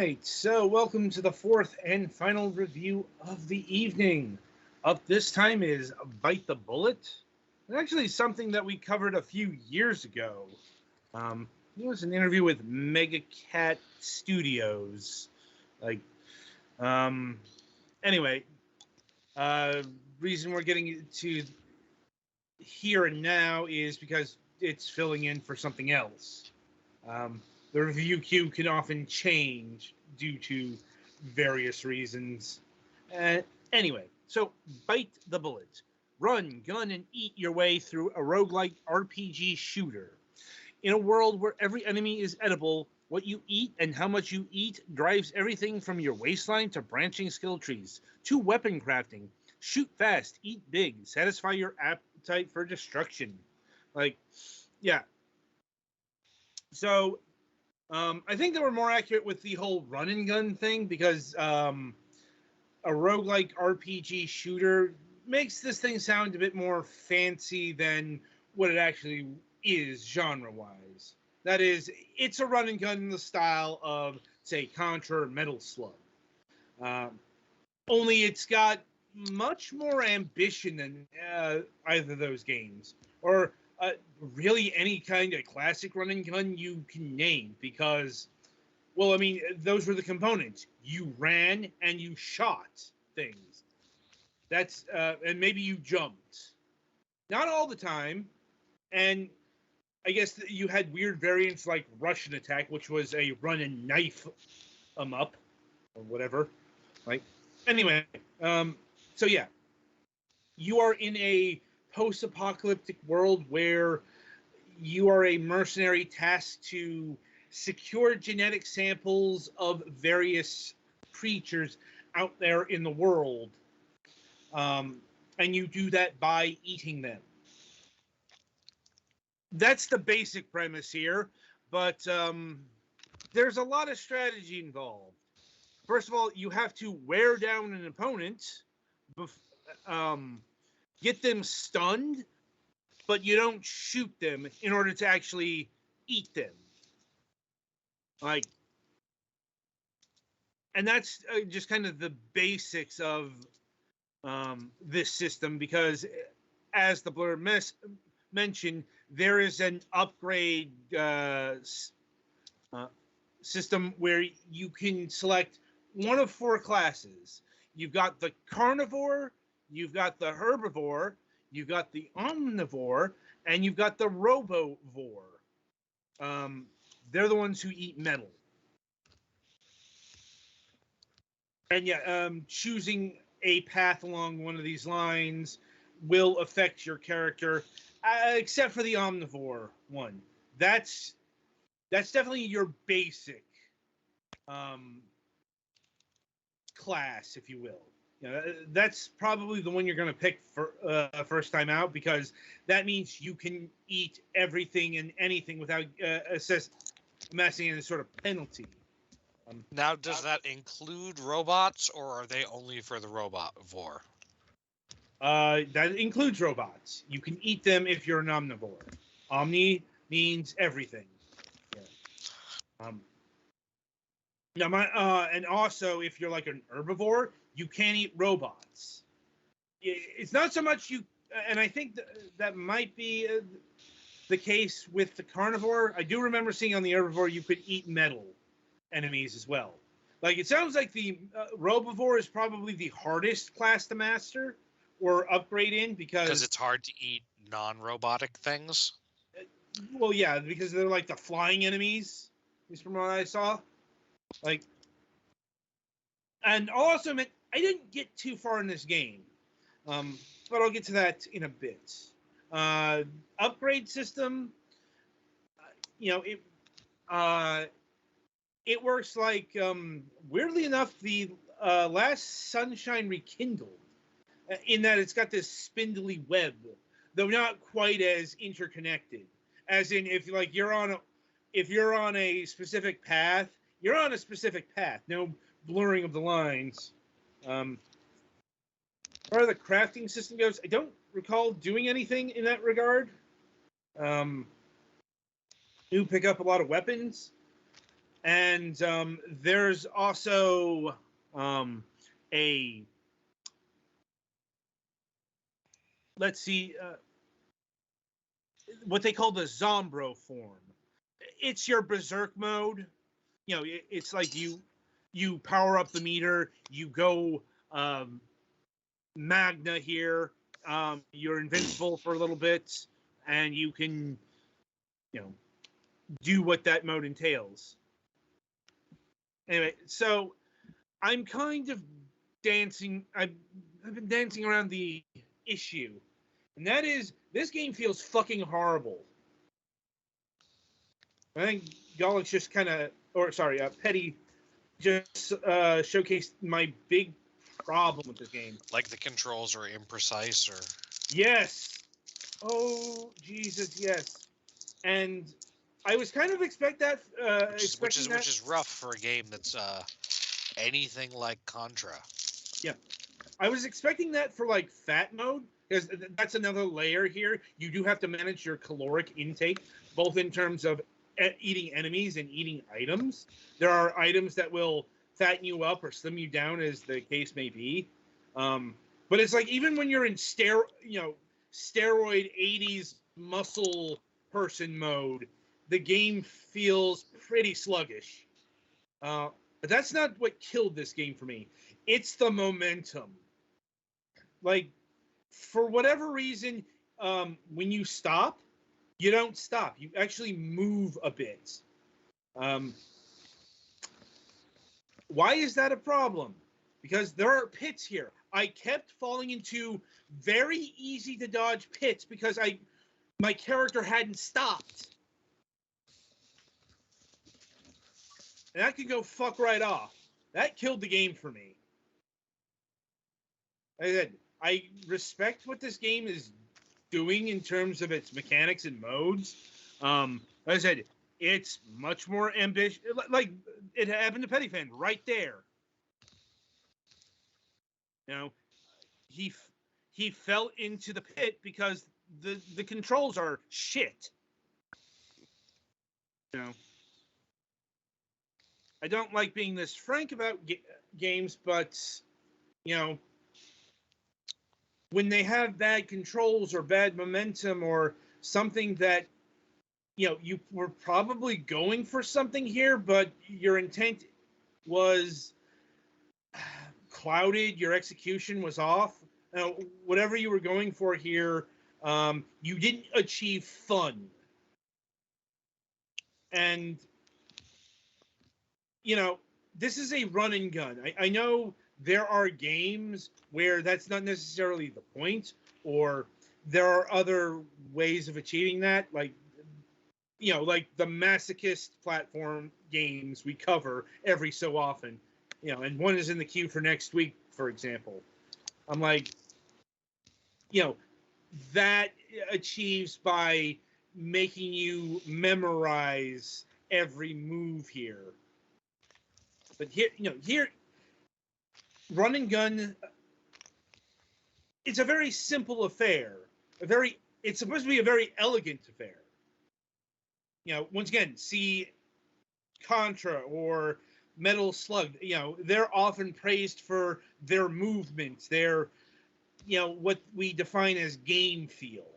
right, so welcome to the fourth and final review of the evening. Up this time is Bite the Bullet. Actually, something that we covered a few years ago. It was an interview with Mega Cat Studios. Like, anyway, reason we're getting to here and now is because it's filling in for something else. The review queue can often change due to various reasons. Anyway, so Bite the Bullet. Run, gun, and eat your way through a roguelike RPG shooter. In a world where every enemy is edible, what you eat and how much you eat drives everything from your waistline to branching skill trees to weapon crafting. Shoot fast, eat big, satisfy your appetite for destruction. Yeah. So, I think they were more accurate with the whole run and gun thing because a roguelike RPG shooter makes this thing sound a bit more fancy than what it actually is genre-wise. That is, it's a run and gun in the style of, say, Contra or Metal Slug. Only it's got much more ambition than either of those games. Or really any kind of classic run and gun you can name, because, well, I mean, those were the components. You ran and you shot things. That's and maybe you jumped. Not all the time. And I guess you had weird variants like Russian Attack, which was a run and knife up or whatever. Anyway, so yeah, you are in a post-apocalyptic world where you are a mercenary tasked to secure genetic samples of various creatures out there in the world. And you do that by eating them. That's the basic premise here, but there's a lot of strategy involved. First of all, you have to wear down an opponent, get them stunned, but you don't shoot them in order to actually eat them. And that's just kind of the basics of this system, because as the blurb mentioned, there is an upgrade system where you can select one of four classes. You've got the carnivore, you've got the herbivore, you've got the omnivore, and you've got the robovore. They're the ones who eat metal. And yeah, choosing a path along one of these lines will affect your character, except for the omnivore one. That's definitely your basic class, if you will. That's probably the one you're going to pick for first time out, because that means you can eat everything and anything without amassing any sort of penalty. Now, does that include robots, or are they only for the robovore? That includes robots. You can eat them if you're an omnivore. Omni means everything. Yeah. And also, if you're like an herbivore, you can't eat robots. It's not so much you, and I think that might be the case with the carnivore. I do remember seeing on the herbivore you could eat metal enemies as well. It sounds like the robivore is probably the hardest class to master or upgrade in, because it's hard to eat non-robotic things. Well, yeah, because they're like the flying enemies, at least from what I saw. And also, I didn't get too far in this game, but I'll get to that in a bit. Upgrade system, it works like, weirdly enough, the last Sunshine Rekindled, in that it's got this spindly web, though not quite as interconnected. As in, if you're on a specific path, you're on a specific path. No blurring of the lines. As far as the crafting system goes, I don't recall doing anything in that regard. You pick up a lot of weapons. And there's also a, let's see, what they call the Zombro form. It's your berserk mode. You know, it's like you power up the meter, you go magna here, you're invincible for a little bit, and you can, you know, do what that mode entails. Anyway, so I'm kind of dancing. I've been dancing around the issue, and that is this game feels fucking horrible. I think Gollix just kind of, or sorry, Petty just showcased my big problem with this game. Like the controls are imprecise, or Yes. Oh Jesus, yes. And I was kind of expecting that. which is rough for a game that's anything like Contra. Yeah, I was expecting that for like fat mode, because that's another layer here. You do have to manage your caloric intake, both in terms of eating enemies and eating items. There are items that will fatten you up or slim you down, as the case may be. But it's like even when you're in steroid 80s muscle person mode, the game feels pretty sluggish. But that's not what killed this game for me. It's the momentum. Like, for whatever reason, when you stop, you don't stop. You actually move a bit. Why is that a problem? Because there are pits here. I kept falling into very easy to dodge pits because my character hadn't stopped. And that could go fuck right off. That killed the game for me. Like I said, I respect what this game is doing in terms of its mechanics and modes. Like I said, it's much more ambitious. Like it happened to Pettyfan right there. You know, he fell into the pit because the controls are shit. You know, I don't like being this frank about games, but you know, when they have bad controls or bad momentum or something that, you know, you were probably going for something here, but your intent was clouded, your execution was off. Whatever you were going for here, you didn't achieve fun. And, you know, this is a run and gun. I know there are games where that's not necessarily the point, or there are other ways of achieving that, like, you know, like the masochist platform games we cover every so often, you know, and one is in the queue for next week, for example. I'm like, you know, that achieves by making you memorize every move here. But here, you know, here, run and gun, it's a very simple affair. It's supposed to be a very elegant affair. You know, once again, see Contra or Metal Slug. You know, they're often praised for their movements, their, you know, what we define as game feel.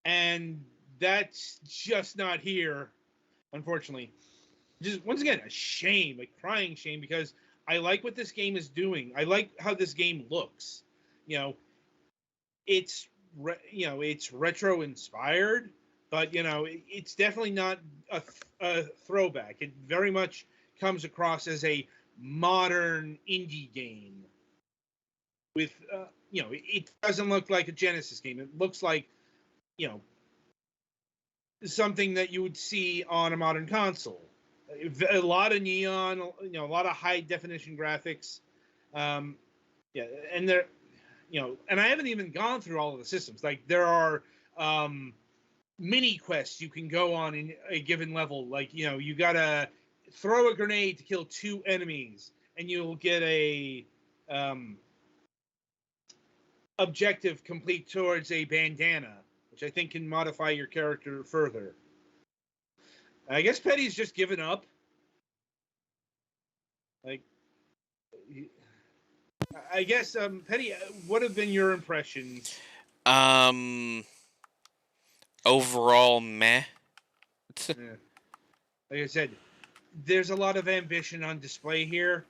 And that's just not here, unfortunately. Just once again, a shame, a crying shame, because I like what this game is doing. I like how this game looks. You know, it's it's retro inspired, but you know, it's definitely not a throwback. It very much comes across as a modern indie game. With you know, it doesn't look like a Genesis game. It looks like, you know, something that you would see on a modern console. A lot of neon, you know, a lot of high definition graphics. Yeah, and there, you know, and I haven't even gone through all of the systems. Like there are mini quests you can go on in a given level. Like, you know, you gotta throw a grenade to kill 2 enemies, and you'll get a objective complete towards a bandana, which I think can modify your character further. I guess Petty's just given up. Like, I guess Petty, what have been your impressions? Um, overall, meh. Yeah. Like I said, there's a lot of ambition on display here,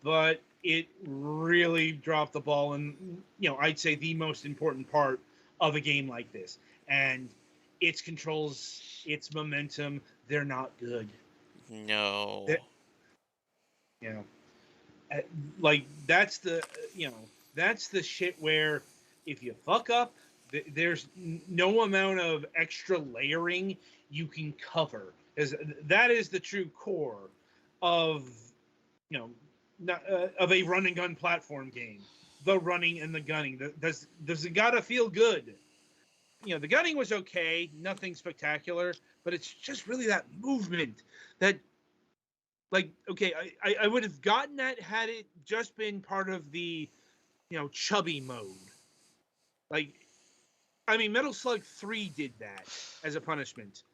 but it really dropped the ball in, I'd say the most important part of a game like this. And its controls, its momentum, they're not good. No. They're, you know, uh, like that's the shit where if you fuck up, there's no amount of extra layering you can cover, because that is the true core of you know not, of a run and gun platform game. The running and the gunning. Does it gotta feel good? The gunning was okay, nothing spectacular, but it's just really that movement that, like, okay, I would have gotten that had it just been part of the chubby mode. Like, I mean, Metal Slug 3 did that as a punishment.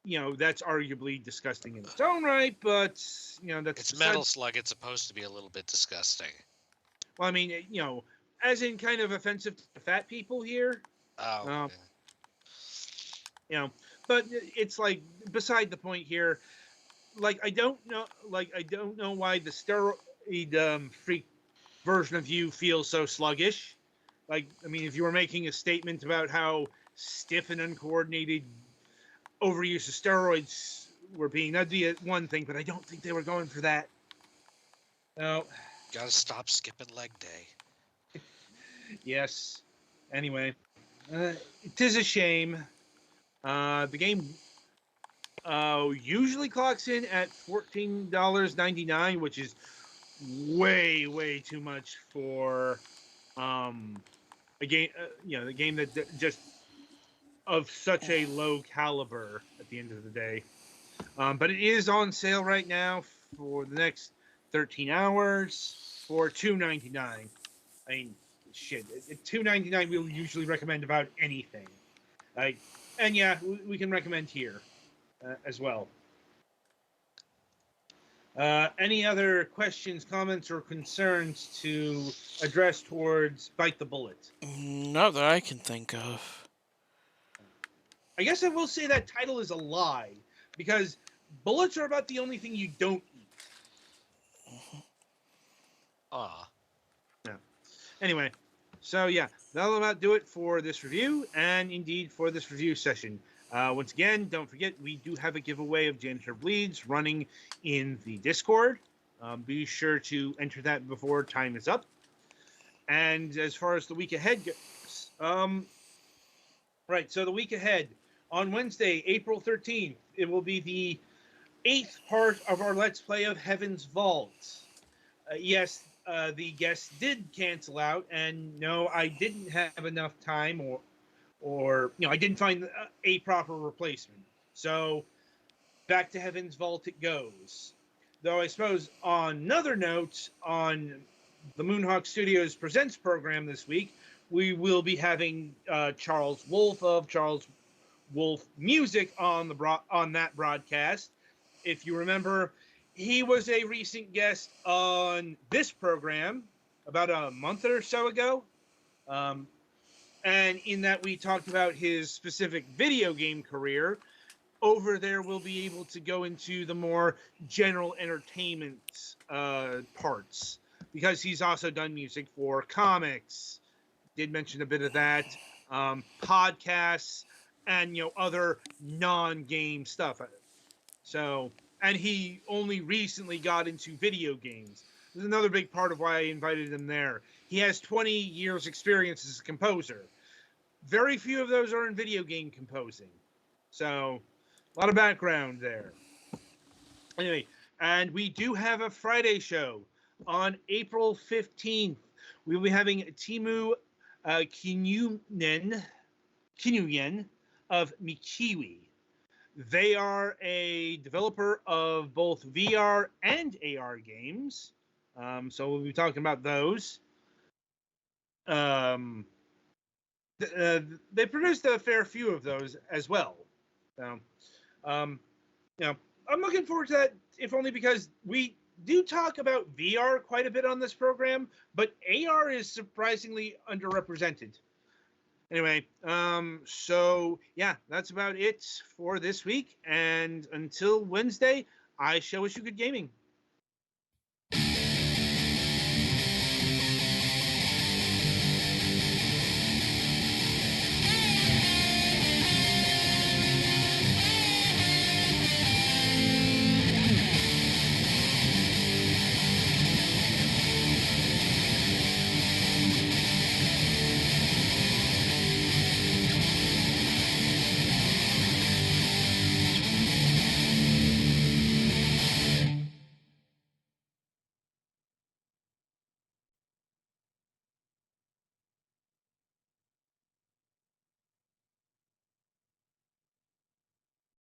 That's arguably disgusting in its own right, but that's It's Metal Slug. It's supposed to be a little bit disgusting. Well, I mean, as in kind of offensive to fat people here. Oh. But it's like beside the point here. Like, I don't know why the steroid freak version of you feels so sluggish. Like, I mean, if you were making a statement about how stiff and uncoordinated overuse of steroids were being, that'd be one thing, but I don't think they were going for that. No. Gotta stop skipping leg day. Yes. Anyway, it is a shame. The game usually clocks in at $14.99, which is way, way too much for a game. The game that just of such a low caliber at the end of the day. But it is on sale right now for the next 13 hours for $2.99. I mean, shit, at $2.99 we'll usually recommend about anything. Like, and yeah, we can recommend here as well. Any other questions, comments, or concerns to address towards Bite the Bullet? Not that I can think of. I guess I will say that title is a lie, because bullets are about the only thing you don't eat. Yeah. Anyway, so yeah, that'll about do it for this review, and indeed for this review session. Once again, don't forget, we do have a giveaway of Janitor Bleeds running in the Discord. Be sure to enter that before time is up. And as far as the week ahead goes, right, so the week ahead, on Wednesday, April 13th, it will be the 8th part of our Let's Play of Heaven's Vault. Yes, the guest did cancel out, and no, I didn't have enough time, or I didn't find a proper replacement. So back to Heaven's Vault it goes. Though I suppose on another note, on the Moonhawk Studios Presents program this week, we will be having Charles Wolf of Charles Wolf Music on that broadcast. If you remember, he was a recent guest on this program about a month or so ago. And in that we talked about his specific video game career. Over there, we'll be able to go into the more general entertainment parts, because he's also done music for comics. Did mention a bit of that, podcasts, and other non-game stuff. So, and he only recently got into video games. This is another big part of why I invited him there. He has 20 years experience as a composer. Very few of those are in video game composing. So, a lot of background there. Anyway, and we do have a Friday show on April 15th. We'll be having Timu Kinuyen of Mikiwi. They are a developer of both VR and AR games. So we'll be talking about those. They produced a fair few of those as well. So, I'm looking forward to that, if only because we do talk about VR quite a bit on this program, but AR is surprisingly underrepresented. Anyway, so yeah, that's about it for this week. And until Wednesday, I shall wish you good gaming.